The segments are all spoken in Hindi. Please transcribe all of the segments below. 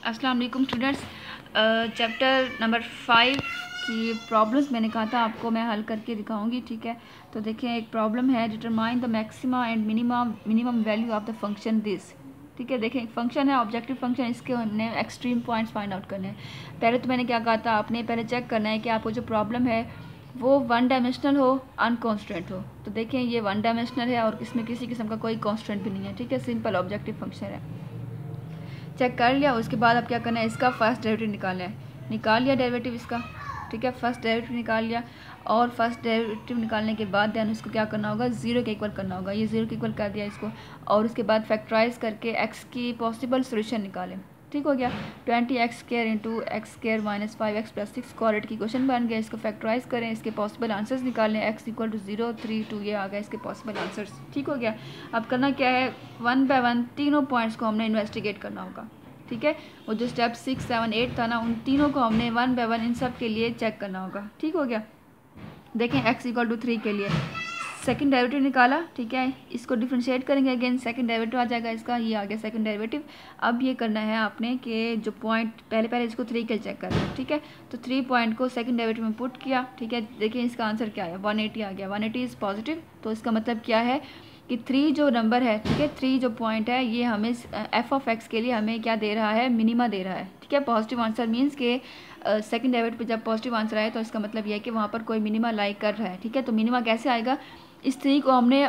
अस्सलाम वालेकुम स्टूडेंट्स। चैप्टर नंबर 5 की प्रॉब्लम्स मैंने कहा था आपको मैं हल करके दिखाऊंगी। ठीक है, तो देखें एक प्रॉब्लम है, determine the maxima and minimum value of the function this. ठीक है, देखें एक फंक्शन है ऑब्जेक्टिव फंक्शन, इसके हमने एक्सट्रीम पॉइंट्स फाइंड आउट करने हैं। पहले तो मैंने क्या कहा था, आपने पहले चेक करना है कि आपको जो प्रॉब्लम है वो वन डायमेंशनल हो, अनकॉन्स्टेंट हो। तो देखें ये वन डायमेंशनल है और इसमें किसी किस्म का कोई कॉन्स्टेंट भी नहीं है। ठीक है, सिंपल ऑब्जेक्टिव फंक्शन है। चेक कर लिया, उसके बाद अब क्या करना है, इसका फर्स्ट डेरिवेटिव निकालना है। निकाल लिया डेरिवेटिव इसका। ठीक है, फर्स्ट डेरिवेटिव निकाल लिया और फर्स्ट डेरिवेटिव निकालने के बाद दैन उसको क्या करना होगा, जीरो के इक्वल करना होगा। ये जीरो के इक्वल कर दिया इसको और उसके बाद फैक्टराइज करके एक्स की पॉसिबल सोल्यूशन निकालें। ठीक हो गया, 20x² into x² minus 5x plus 6 coordinate की क्वेश्चन बन गया। इसको फैक्टराइज करें, इसके पॉसिबल आंसर्स निकालें। x इक्वल टू 0, 3, 2 ये आ गया इसके पॉसिबल आंसर्स। ठीक हो गया, अब करना क्या है, वन बाय वन तीनों पॉइंट्स को हमने इन्वेस्टिगेट करना होगा। ठीक है, वो जो स्टेप 6, 7, 8 था ना, उन तीनों को हमने वन बाय वन इन सब के लिए चेक करना होगा। ठीक हो गया, देखें x इक्वल टू 3 के लिए सेकंड डेरिवेटिव निकाला। ठीक है, इसको डिफरेंशिएट करेंगे, अगेन सेकंड डेरिवेटिव आ जाएगा इसका, ये आ गया सेकंड डेरिवेटिव। अब ये करना है आपने कि जो पॉइंट पहले इसको 3 के चेक करना है। ठीक है, तो 3 पॉइंट को सेकंड डेरिवेटिव में पुट किया। ठीक है, देखिए इसका आंसर क्या है, 180 आ गया। 180 इज़ पॉजिटिव, तो इसका मतलब क्या है कि 3 जो नंबर है, ठीक है 3 जो पॉइंट है ये हमें एफ ऑफ एक्स के लिए हमें क्या दे रहा है, मिनिमा दे रहा है। ठीक है, पॉजिटिव आंसर मीन्स के सेकंड डेरिवेटिव पे जब पॉजिटिव आंसर आए तो इसका मतलब ये है कि वहाँ पर कोई मिनिमा लाई कर रहा है। ठीक है, तो मिनिमा कैसे आएगा, इस 3 को हमने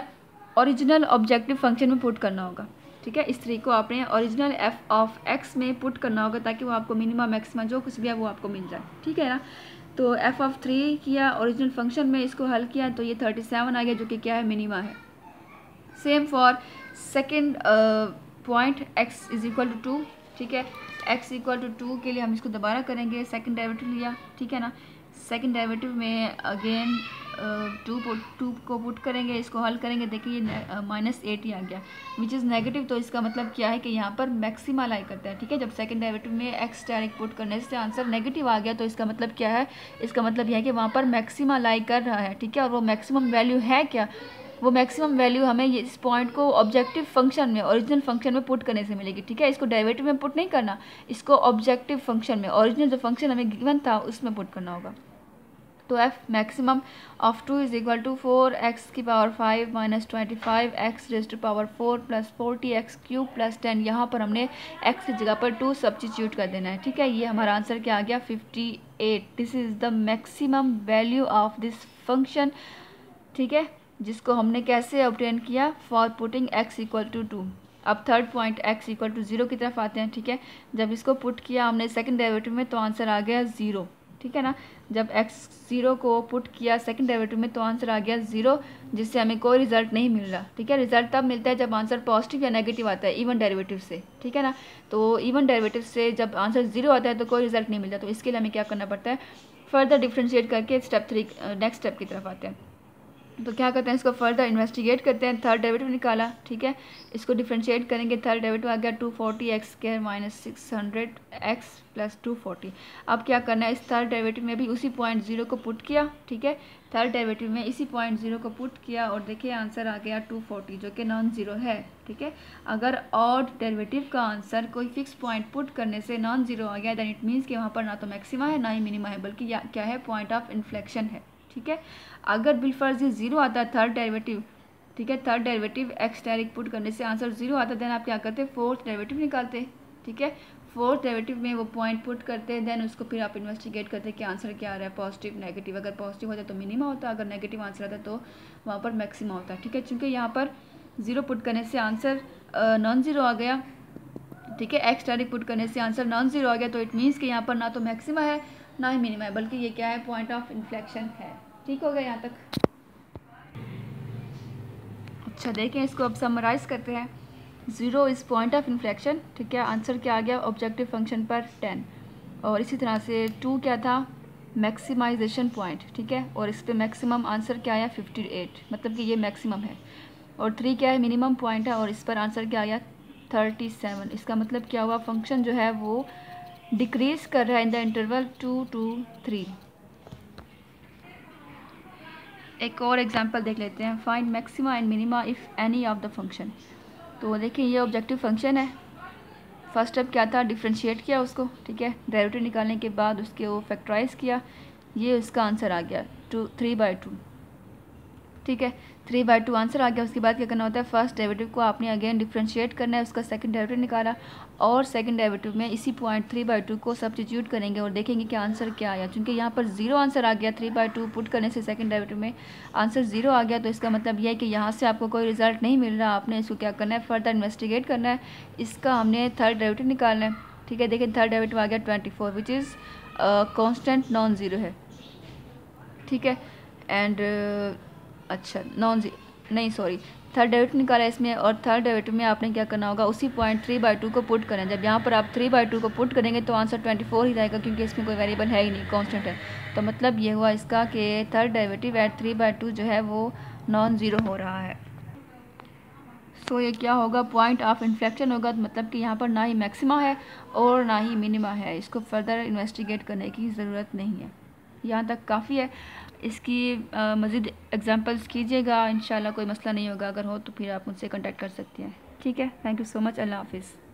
ओरिजिनल ऑब्जेक्टिव फंक्शन में पुट करना होगा। ठीक है, इस 3 को आपने ओरिजिनल एफ ऑफ एक्स में पुट करना होगा ताकि वो आपको मिनिमा मैक्सिमा जो कुछ भी है वो आपको मिल जाए। ठीक है ना, तो एफ ऑफ 3 किया ओरिजिनल फंक्शन में, इसको हल किया तो ये 37 आ गया जो कि क्या है, मिनिमा है। Same for second point x is equal to 2। ठीक है, x इक्वल टू 2 के लिए हम इसको दोबारा करेंगे, सेकेंड डेरिवेटिव लिया। ठीक है ना, सेकेंड डेरिवेटिव में अगेन 2 को पुट करेंगे, इसको हल करेंगे। देखिए ये माइनस 80 आ गया विच इज़ नेगेटिव, तो इसका मतलब क्या है कि यहाँ पर मैक्सिमा लाई करता है। ठीक है, जब सेकंड डेरिवेटिव में x डायरेक्ट पुट करने से आंसर नेगेटिव आ गया तो इसका मतलब क्या है, इसका मतलब यह है कि वहाँ पर मैक्सिमा लाई कर रहा है। ठीक है, और वो मैक्सिमम वैल्यू है क्या, वो मैक्सिमम वैल्यू हमें इस पॉइंट को ऑब्जेक्टिव फंक्शन में, ओरिजिनल फंक्शन में पुट करने से मिलेगी। ठीक है, इसको डेरिवेटिव में पुट नहीं करना, इसको ऑब्जेक्टिव फंक्शन में, ओरिजिनल जो फंक्शन हमें गिवन था उसमें पुट करना होगा। तो f maximum of 2 is equal to 4x की power 5 minus 25x raise to power 4 plus 40x cube plus 10। यहाँ पर हमने x की जगह पर 2 सब्स्टिट्यूट कर देना है। ठीक है, ये हमारा आंसर क्या आ गया, 58। This is the maximum value of this function. ठीक है, जिसको हमने कैसे ऑब्टेन किया, for putting x equal to 2। अब third point x equal to 0 की तरफ आते हैं। ठीक है, जब इसको पुट किया हमने सेकंड डेरिवेटिव में तो आंसर आ गया 0। ठीक है ना, जब x 0 को पुट किया सेकंड डेरिवेटिव में तो आंसर आ गया 0, जिससे हमें कोई रिजल्ट नहीं मिल रहा। ठीक है, रिजल्ट तब मिलता है जब आंसर पॉजिटिव या नेगेटिव आता है इवन डेरिवेटिव से। ठीक है ना, तो इवन डेरिवेटिव से जब आंसर 0 आता है तो कोई रिजल्ट नहीं मिलता, तो इसके लिए हमें क्या करना पड़ता है, फर्दर डिफ्रेंशिएट करके स्टेप 3 नेक्स्ट स्टेप की तरफ आते हैं। तो क्या करते हैं, इसको फर्दर इन्वेस्टिगेट करते हैं। थर्ड डेरिवेटिव निकाला। ठीक है, इसको डिफरेंशिएट करेंगे, थर्ड डेरिवेटिव आ गया 240x² माइनस 600x प्लस 240। अब क्या करना है, इस थर्ड डेरिवेटिव में भी उसी पॉइंट 0 को पुट किया। ठीक है, थर्ड डेरिवेटिव में इसी पॉइंट 0 को पुट किया और देखिए आंसर आ गया 240 जो कि नॉन ज़ीरो है। ठीक है, अगर ऑड डेरिवेटिव का आंसर कोई फिक्स पॉइंट पुट करने से नॉन ज़ीरो आ गया दैन इट मीन्स कि वहाँ पर ना तो मैक्सिमा है ना ही मिनिमा है, बल्कि क्या है, पॉइंट ऑफ इन्फ्लेक्शन है। ठीक है, अगर बिलफर्ज 0 आता है थर्ड डेरिवेटिव, ठीक है third derivative x direct put करने से आंसर 0 आता है, देन आप क्या करते, फोर्थ डेरिवेटिव निकालते। ठीक है, फोर्थ डेरिवेटिव में वो पॉइंट पुट करते हैं, देन उसको फिर आप इन्वेस्टिगेट करते हैं कि आंसर क्या आ रहा है, पॉजिटिव नेगेटिव। अगर पॉजिटिव होता है तो मिनिमा होता है, अगर नेगेटिव आंसर आता है तो वहाँ पर मैक्सिमा होता है। ठीक है, चूँकि यहाँ पर 0 पुट करने से आंसर नॉन ज़ीरो आ गया। ठीक है, x डायरेक्ट पुट करने से आंसर नॉन ज़ीरो आ गया, तो इट मीन्स कि यहाँ पर ना तो मैक्सिमा है ना ही मिनिमा है, बल्कि ये क्या है, पॉइंट ऑफ इन्फ्लेक्शन है। ठीक हो गया यहाँ तक। अच्छा देखें, इसको अब समराइज़ करते हैं। 0 इज़ पॉइंट ऑफ इन्फ्लेक्शन। ठीक है, आंसर क्या आ गया, ऑब्जेक्टिव फंक्शन पर 10। और इसी तरह से 2 क्या था, मैक्सिमाइजेशन पॉइंट। ठीक है, और इस पर मैक्सिमम आंसर क्या आया, 58, मतलब कि ये मैक्सिमम है। और 3 क्या है, मिनिमम पॉइंट है, और इस पर आंसर क्या आया, 37। इसका मतलब क्या हुआ, फंक्शन जो है वो डिक्रीज़ कर रहा है इन द इंटरवल 2 to 3। एक और एग्जांपल देख लेते हैं, find maxima and minima if any of the function. तो देखिए ये ऑब्जेक्टिव फंक्शन है, फर्स्ट स्टेप क्या था, डिफ्रेंशिएट किया उसको, ठीक है, डेरिवेटिव निकालने के बाद उसके वो फैक्टराइज किया, ये उसका आंसर आ गया 3/2, ठीक है, 3/2 आंसर आ गया। उसके बाद क्या करना होता है, फर्स्ट डेरिवेटिव को आपने अगेन डिफ्रेंशिएट करना है, उसका सेकंड डेरिवेटिव निकाला और सेकंड डेरिवेटिव में इसी पॉइंट 3/2 को सब्स्टिट्यूट करेंगे और देखेंगे कि आंसर क्या आया। क्योंकि यहाँ पर 0 आंसर आ गया, 3/2 पुट करने से सेकंड डेरिवेटिव में आंसर 0 आ गया, तो इसका मतलब यह है कि यहाँ से आपको कोई रिजल्ट नहीं मिल रहा। आपने इसको क्या करना है, फर्दर इन्वेस्टिगेट करना है, इसका हमने थर्ड डेरिवेटिव निकालना है, ठीक है। देखिए थर्ड डेरिवेटिव आ गया 24 which is constant non zero है, ठीक है, एंड अच्छा नहीं सॉरी, थर्ड डेरिवेटिव निकाला इसमें, और थर्ड डेरिवेटिव में आपने क्या करना होगा, उसी पॉइंट 3/2 को पुट करें। जब यहाँ पर आप 3/2 को पुट करेंगे तो आंसर 24 ही रहेगा, क्योंकि इसमें कोई वेरिएबल है ही नहीं, कांस्टेंट है। तो मतलब ये हुआ इसका कि थर्ड डेरिवेटिव एट 3/2 जो है वो नॉन ज़ीरो हो रहा है। सो ये क्या होगा, पॉइंट ऑफ इन्फ्लेक्शन होगा, मतलब कि यहाँ पर ना ही मैक्सिमा है और ना ही मिनिमा है। इसको फर्दर इन्वेस्टिगेट करने की ज़रूरत नहीं है, यहाँ तक काफ़ी है। इसकी मज़ीद एग्जांपल्स कीजिएगा, इंशाल्लाह कोई मसला नहीं होगा। अगर हो तो फिर आप मुझसे कांटेक्ट कर सकते हैं, ठीक है। थैंक यू सो मच, अल्लाह हाफिज़।